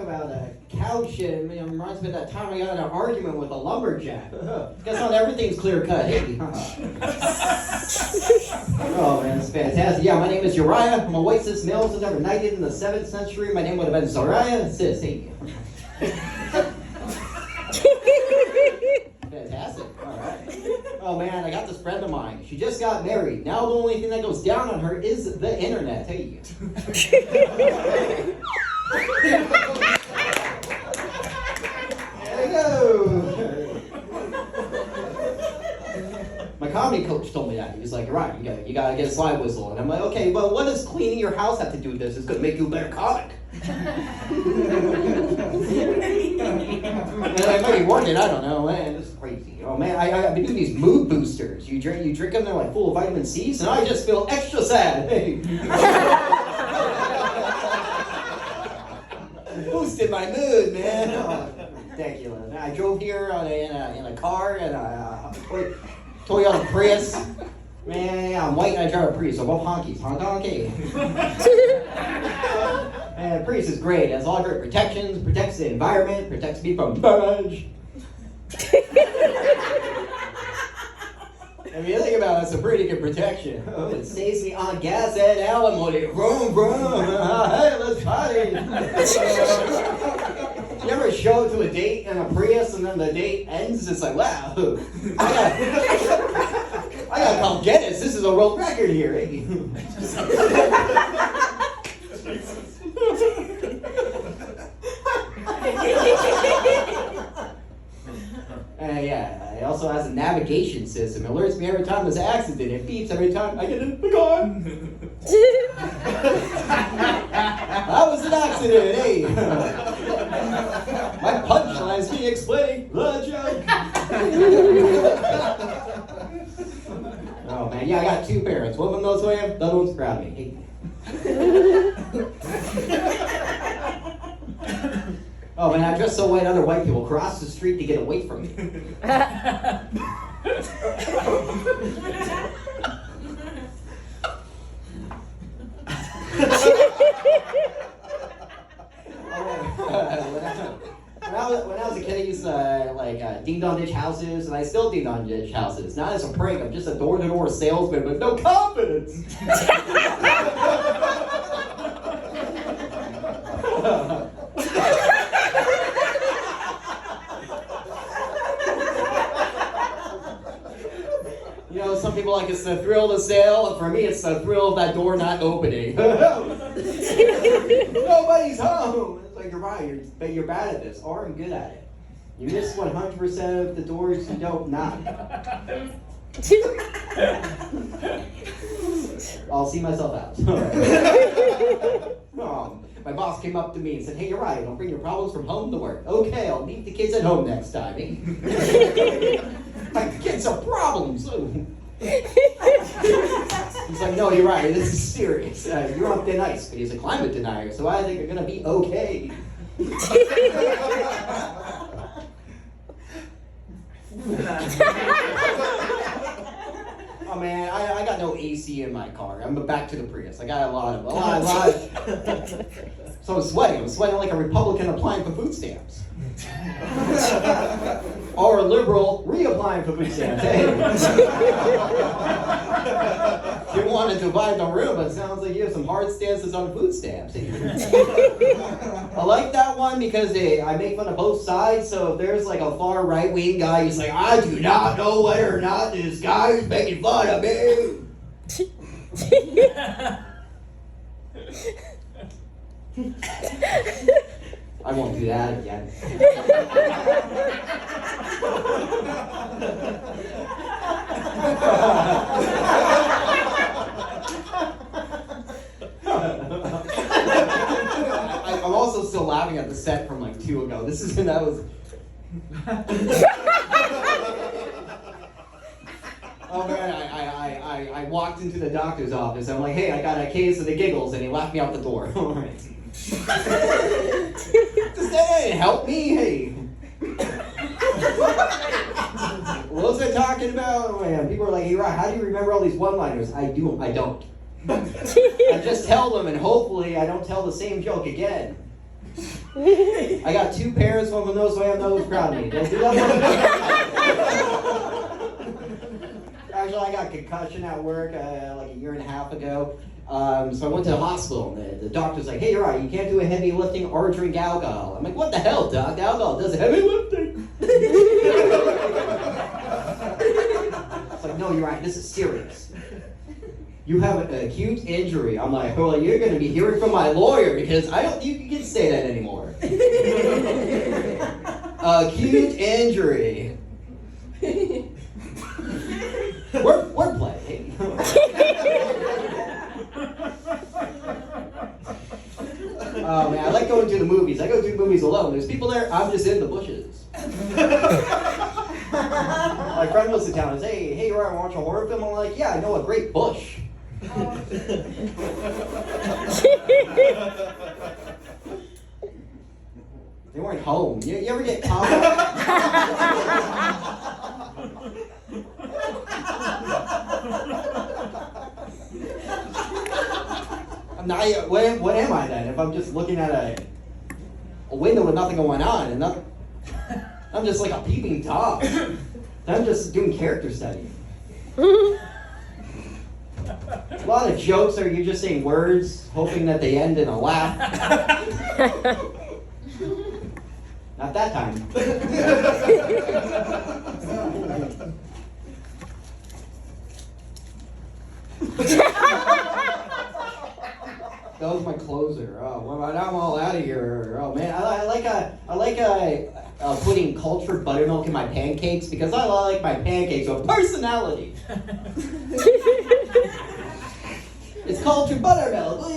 about a couch, and it reminds me of that time I got in an argument with a lumberjack. Guess not everything's clear cut. Hey. Oh man, it's fantastic. Yeah, my name is Uriah. I'm a white cis male since ever knighted in the 7th century. My name would have been Zariah cis. Hey. Fantastic. All right. Oh man, I got this friend of mine. She just got married. Now the only thing that goes down on her is the internet. Hey. There you go. My comedy coach told me that. He was like, right, you gotta get a slide whistle. And I'm like, okay, but what does cleaning your house have to do with this? It's gonna make you a better comic. I might be working, I don't know, man, this is crazy. Oh man, I've been doing these mood boosters. You drink them, they're like full of vitamin C, so now I just feel extra sad. Hey. Boosted my mood, man. Oh, ridiculous. I drove here in a car and a Toyota Prius. Man, I'm white and I drive a Prius, so both honkies. Honk honky. And Prius is great. It has all great protections, protects the environment, protects me from damage. If you think about it, it's a pretty good protection. Oh, it saves me on gas and alimony. Vroom, vroom. Hey, let's party. You ever show to a date in a Prius and then the date ends? It's like, wow. I gotta call Guinness. This is a world record here. Yeah, it also has a navigation system. It alerts me every time there's an accident. It beeps every time I get in the car. That was an accident, hey. My punchline's being explaining the joke. Oh man, yeah, I got two parents. One of them knows who I am, the other one's proud of me. Oh man, I dress so white, other white people cross the street to get away from me. When I was a kid, I used to ding-dong ditch houses, and I still ding-dong ditch houses. Not as a prank, I'm just a door-to-door salesman with no confidence. You know, some people like it's the thrill of the sale, and for me it's the thrill of that door not opening. Nobody's home! It's like, you're right, you're bad at this, or I'm good at it. You miss 100% of the doors you don't knock. I'll see myself out. My boss came up to me and said, hey, you're right, don't bring your problems from home to work. Okay, I'll leave the kids at home next time. My kids are problems. He's like, no, you're right, this is serious. You're on thin ice, but he's a climate denier, so I think you're going to be okay. Oh man, I got no AC in my car. I'm back to the Prius. I got a lot of. So I'm sweating like a Republican applying for food stamps. Or a liberal reapplying for food stamps. Hey. You want to divide the room, but it sounds like you have some hard stances on food stamps. I like that one because I make fun of both sides, so if there's like a far right-wing guy who's like, I do not know whether or not this guy is making fun of me. I won't do that again. I'm also still laughing at the set from like 2 ago. That was. Oh man, I walked into the doctor's office. I'm like, hey, I got a case of the giggles, and he laughed me out the door. All right. Does that help me? Hey. What was I talking about? Oh, man. People are like, hey, Rock, how do you remember all these one-liners? I don't. I just tell them, and hopefully I don't tell the same joke again. I got 2 parents, one of them knows, so I have no one's proud of me. Did I do that? Actually, I got concussion at work like a year and a half ago. So I went to the hospital, and the doctor's like, hey, you're right, you can't do a heavy lifting or drink alcohol. I'm like, what the hell, doc? Alcohol does heavy lifting. It's like, no, you're right, this is serious. You have an acute injury. I'm like, well, you're going to be hearing from my lawyer because I don't think you can say that anymore. Acute injury. Wordplay. Oh man, I like going to the movies. I go to the movies alone. There's people there, I'm just in the bushes. My friend was in town and says, hey, you want to watch a horror film? I'm like, yeah, I know a great bush. They weren't home. You ever get caught? What am I then? If I'm just looking at a window with nothing going on, and I'm just like a peeping Tom. I'm just doing character study. A lot of jokes are you just saying words, hoping that they end in a laugh. Not that time. That was my closer. Oh, well, now I'm all out of here. Oh man, I like putting cultured buttermilk in my pancakes because I like my pancakes with personality. It's cultured buttermilk.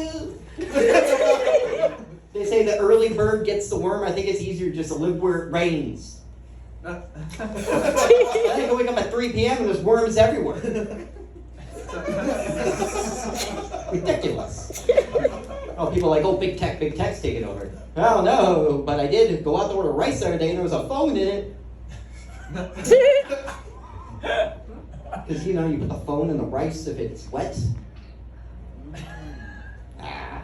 They say the early bird gets the worm. I think it's easier just to live where it rains. I think I wake up at 3 p.m. and there's worms everywhere. Ridiculous. Oh, people are like, oh, big tech's taking over. Oh, no, but I did go out to order rice the other day and there was a phone in it. Because, you put the phone in the rice if it's wet. Ah.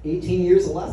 18 years of lesson.